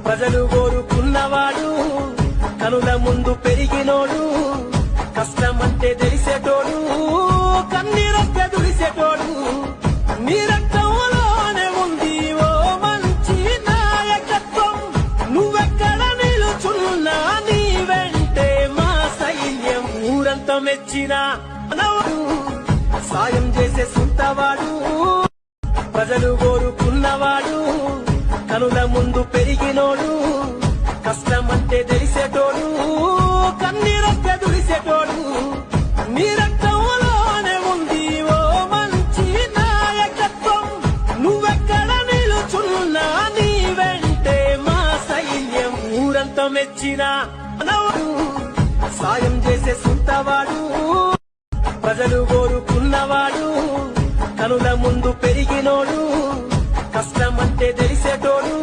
ప్రజలు కోరుకున్నవాడు కనుల ముందు పెరిగినోడు కష్టమంటే తెలిసేటోడు కన్నీరొస్తే దుడిసేటోడు నీ రక్తంలోనే ఉంది ఓ మంచి నాయకత్వం నువ్వెక్కడ నిలుచున్నా నీ వెంటే మా సైన్యం ఊరంతా మెచ్చిన సాయం చేసే సుంతవాడు ప్రజలు కోరుకున్నవాడు కనుల ముందు పెరిగినోడు కష్టమంటే తెలిసేటోడు కన్నీరొస్తే దుడిసేటోడు నీ రక్తంలోనే ఉంది ఓ మంచి నాయకత్వం నువ్వెక్కడ నిలుచున్నా నీ వెంటే మా సైన్యం ఊరంతా మెచ్చిన సాయం చేసే సుంతవాడు ప్రజలు కోరుకున్నవాడు కనుల ముందు పెరిగినోడు కష్టమంటే తెలిసేటోడు